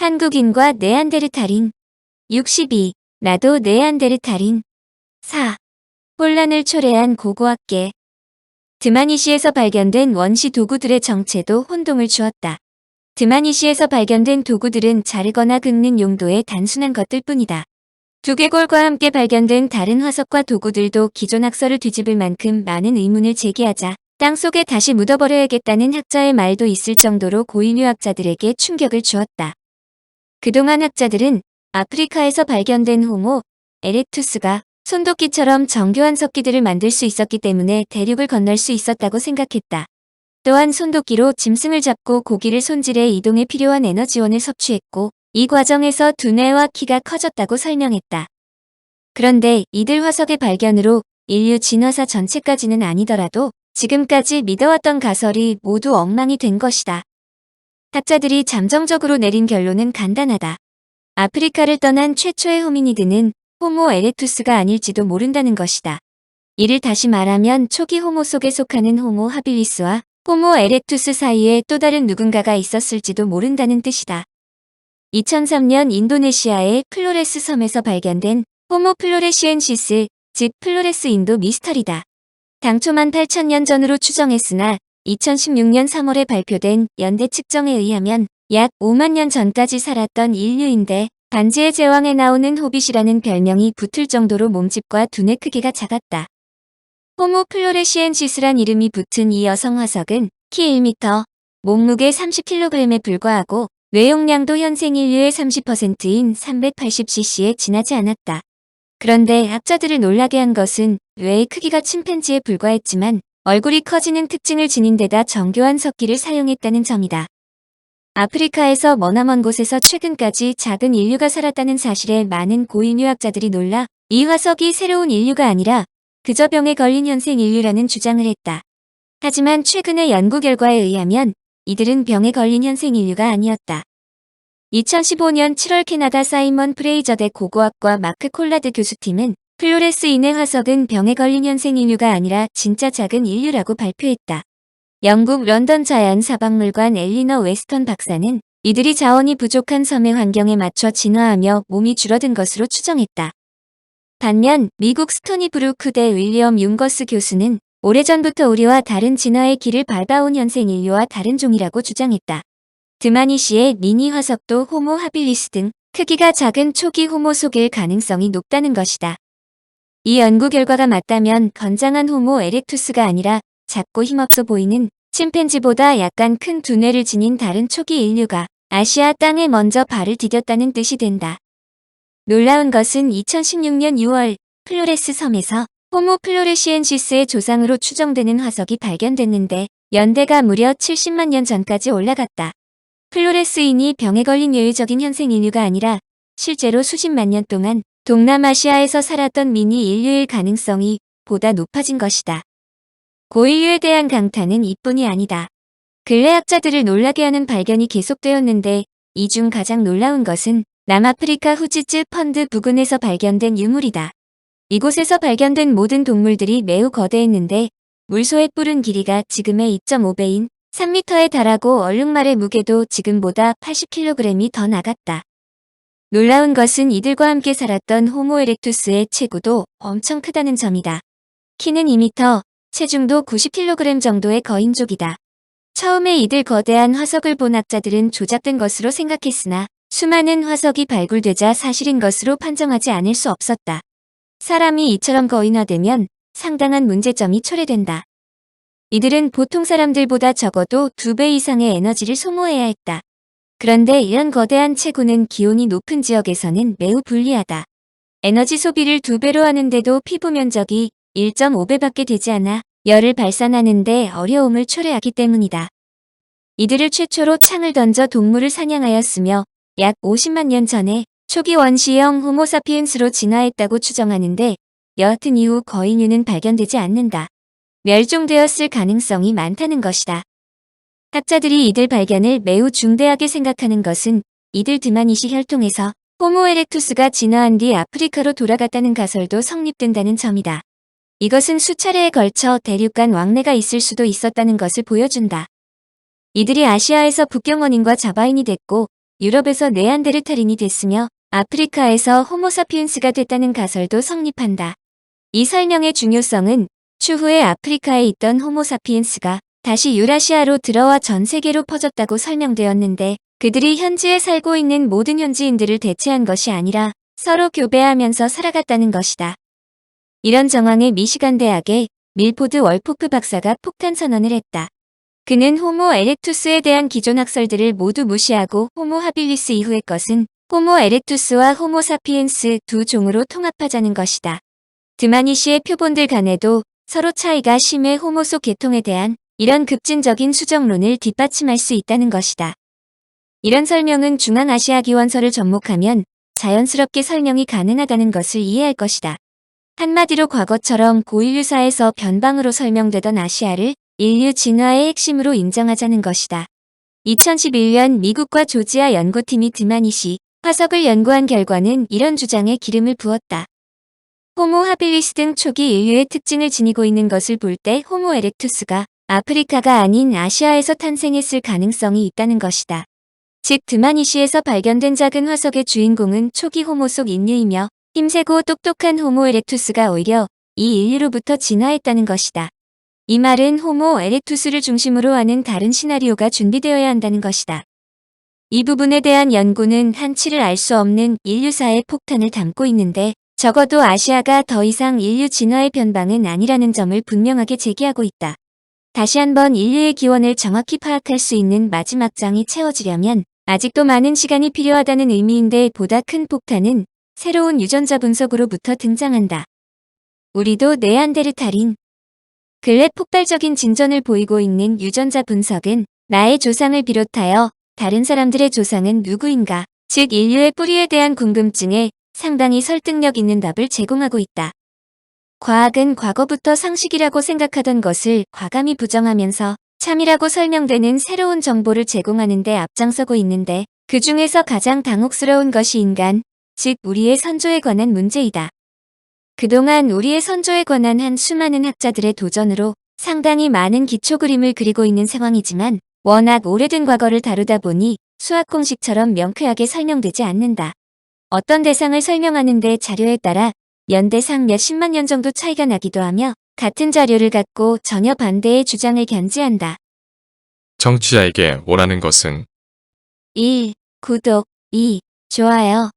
한국인과 네안데르탈인. 62. 나도 네안데르탈인. 4. 혼란을 초래한 고고학계. 드마니시에서 발견된 원시 도구들의 정체도 혼동을 주었다. 드마니시에서 발견된 도구들은 자르거나 긁는 용도의 단순한 것들 뿐이다. 두개골과 함께 발견된 다른 화석과 도구들도 기존 학설을 뒤집을 만큼 많은 의문을 제기하자 땅속에 다시 묻어버려야겠다는 학자의 말도 있을 정도로 고인류학자들에게 충격을 주었다. 그동안 학자들은 아프리카에서 발견된 호모 에렉투스가 손도끼처럼 정교한 석기들을 만들 수 있었기 때문에 대륙을 건널 수 있었다고 생각했다. 또한 손도끼로 짐승을 잡고 고기를 손질해 이동에 필요한 에너지원을 섭취했고 이 과정에서 두뇌와 키가 커졌다고 설명했다. 그런데 이들 화석의 발견으로 인류 진화사 전체까지는 아니더라도 지금까지 믿어왔던 가설이 모두 엉망이 된 것이다. 학자들이 잠정적으로 내린 결론은 간단하다. 아프리카를 떠난 최초의 호미니드는 호모 에렉투스가 아닐지도 모른다는 것이다. 이를 다시 말하면 초기 호모 속에 속하는 호모 하빌리스와 호모 에렉투스 사이에 또 다른 누군가가 있었을지도 모른다는 뜻이다. 2003년 인도네시아의 플로레스 섬에서 발견된 호모 플로레시엔시스, 즉 플로레스 인도 미스터리다. 당초 18,000년 전으로 추정했으나 2016년 3월에 발표된 연대 측정에 의하면 약 5만 년 전까지 살았던 인류인데 반지의 제왕에 나오는 호빗이라는 별명이 붙을 정도로 몸집과 두뇌 크기가 작았다. 호모 플로레시엔시스란 이름이 붙은 이 여성 화석은 키 1m, 몸무게 30kg에 불과하고 뇌용량도 현생 인류의 30%인 380cc에 지나지 않았다. 그런데 학자들을 놀라게 한 것은 뇌의 크기가 침팬지에 불과했지만 얼굴이 커지는 특징을 지닌 데다 정교한 석기를 사용했다는 점이다. 아프리카에서 머나먼 곳에서 최근까지 작은 인류가 살았다는 사실에 많은 고인류학자들이 놀라 이 화석이 새로운 인류가 아니라 그저 병에 걸린 현생 인류라는 주장을 했다. 하지만 최근의 연구 결과에 의하면 이들은 병에 걸린 현생 인류가 아니었다. 2015년 7월 캐나다 사이먼 프레이저대 고고학과 마크 콜라드 교수팀은 플로레스 인의 화석은 병에 걸린 현생 인류가 아니라 진짜 작은 인류라고 발표했다. 영국 런던 자연사박물관 엘리너 웨스턴 박사는 이들이 자원이 부족한 섬의 환경에 맞춰 진화하며 몸이 줄어든 것으로 추정했다. 반면 미국 스토니브루크대 윌리엄 융거스 교수는 오래전부터 우리와 다른 진화의 길을 밟아온 현생 인류와 다른 종이라고 주장했다. 드마니시의 미니 화석도 호모 하빌리스 등 크기가 작은 초기 호모 속일 가능성이 높다는 것이다. 이 연구 결과가 맞다면 건장한 호모 에렉투스가 아니라 작고 힘없어 보이는 침팬지보다 약간 큰 두뇌를 지닌 다른 초기 인류가 아시아 땅에 먼저 발을 디뎠다는 뜻이 된다. 놀라운 것은 2016년 6월 플로레스 섬에서 호모 플로레시엔시스의 조상으로 추정되는 화석이 발견됐는데 연대가 무려 70만 년 전까지 올라갔다. 플로레스인이 병에 걸린 예외적인 현생 인류가 아니라 실제로 수십만 년 동안 동남아시아에서 살았던 미니 인류일 가능성이 보다 높아진 것이다. 고인류에 대한 강타는 이뿐이 아니다. 근래 학자들을 놀라게 하는 발견이 계속되었는데 이 중 가장 놀라운 것은 남아프리카 후지츠 펀드 부근에서 발견된 유물이다. 이곳에서 발견된 모든 동물들이 매우 거대했는데 물소의 뿔은 길이가 지금의 2.5배인 3m에 달하고 얼룩말의 무게도 지금보다 80kg이 더 나갔다. 놀라운 것은 이들과 함께 살았던 호모 에렉투스의 체구도 엄청 크다는 점이다. 키는 2m, 체중도 90kg 정도의 거인족이다. 처음에 이들 거대한 화석을 본 학자들은 조작된 것으로 생각했으나 수많은 화석이 발굴되자 사실인 것으로 판정하지 않을 수 없었다. 사람이 이처럼 거인화되면 상당한 문제점이 초래된다. 이들은 보통 사람들보다 적어도 2배 이상의 에너지를 소모해야 했다. 그런데 이런 거대한 체구는 기온이 높은 지역에서는 매우 불리하다. 에너지 소비를 2배로 하는데도 피부 면적이 1.5배밖에 되지 않아 열을 발산하는데 어려움을 초래하기 때문이다. 이들을 최초로 창을 던져 동물을 사냥하였으며 약 50만 년 전에 초기 원시형 호모사피엔스로 진화했다고 추정하는데 여하튼 이후 거인류는 발견되지 않는다. 멸종되었을 가능성이 많다는 것이다. 학자들이 이들 발견을 매우 중대하게 생각하는 것은 이들 드마니시 혈통에서 호모 에렉투스가 진화한 뒤 아프리카로 돌아갔다는 가설도 성립된다는 점이다. 이것은 수차례에 걸쳐 대륙 간 왕래가 있을 수도 있었다는 것을 보여준다. 이들이 아시아에서 북경원인과 자바인이 됐고 유럽에서 네안데르탈인이 됐으며 아프리카에서 호모사피엔스가 됐다는 가설도 성립한다. 이 설명의 중요성은 추후에 아프리카에 있던 호모사피엔스가 다시 유라시아로 들어와 전 세계로 퍼졌다고 설명되었는데 그들이 현지에 살고 있는 모든 현지인들을 대체한 것이 아니라 서로 교배하면서 살아갔다는 것이다. 이런 정황에 미시간 대학의 밀포드 월포크 박사가 폭탄 선언을 했다. 그는 호모 에렉투스에 대한 기존 학설들을 모두 무시하고 호모 하빌리스 이후의 것은 호모 에렉투스와 호모 사피엔스 두 종으로 통합하자는 것이다. 드마니시의 표본들 간에도 서로 차이가 심해 호모 속 계통에 대한 이런 급진적인 수정론을 뒷받침할 수 있다는 것이다. 이런 설명은 중앙아시아 기원서를 접목하면 자연스럽게 설명이 가능하다는 것을 이해할 것이다. 한마디로 과거처럼 고인류사에서 변방으로 설명되던 아시아를 인류 진화의 핵심으로 인정하자는 것이다. 2011년 미국과 조지아 연구팀이 드마니시 화석을 연구한 결과는 이런 주장에 기름을 부었다. 호모 하빌리스 등 초기 인류의 특징을 지니고 있는 것을 볼 때 호모 에렉투스가 아프리카가 아닌 아시아에서 탄생했을 가능성이 있다는 것이다. 즉 드마니시에서 발견된 작은 화석의 주인공은 초기 호모 속 인류이며 힘세고 똑똑한 호모 에렉투스가 오히려 이 인류로부터 진화했다는 것이다. 이 말은 호모 에렉투스를 중심으로 하는 다른 시나리오가 준비되어야 한다는 것이다. 이 부분에 대한 연구는 한치를 알 수 없는 인류사의 폭탄을 담고 있는데 적어도 아시아가 더 이상 인류 진화의 변방은 아니라는 점을 분명하게 제기하고 있다. 다시 한번 인류의 기원을 정확히 파악할 수 있는 마지막 장이 채워지려면 아직도 많은 시간이 필요하다는 의미인데 보다 큰 폭탄은 새로운 유전자 분석으로부터 등장한다. 우리도 네안데르탈인. 근래 폭발적인 진전을 보이고 있는 유전자 분석은 나의 조상을 비롯하여 다른 사람들의 조상은 누구인가, 즉 인류의 뿌리에 대한 궁금증에 상당히 설득력 있는 답을 제공하고 있다. 과학은 과거부터 상식이라고 생각하던 것을 과감히 부정하면서 참이라고 설명되는 새로운 정보를 제공하는 데 앞장서고 있는데 그 중에서 가장 당혹스러운 것이 인간, 즉 우리의 선조에 관한 문제이다. 그동안 우리의 선조에 관한 한 수많은 학자들의 도전으로 상당히 많은 기초 그림을 그리고 있는 상황이지만 워낙 오래된 과거를 다루다 보니 수학 공식처럼 명쾌하게 설명되지 않는다. 어떤 대상을 설명하는데 자료에 따라 연대상 몇십만 년 정도 차이가 나기도 하며 같은 자료를 갖고 전혀 반대의 주장을 견지한다. 청취자에게 원하는 것은 1. 구독 2. 좋아요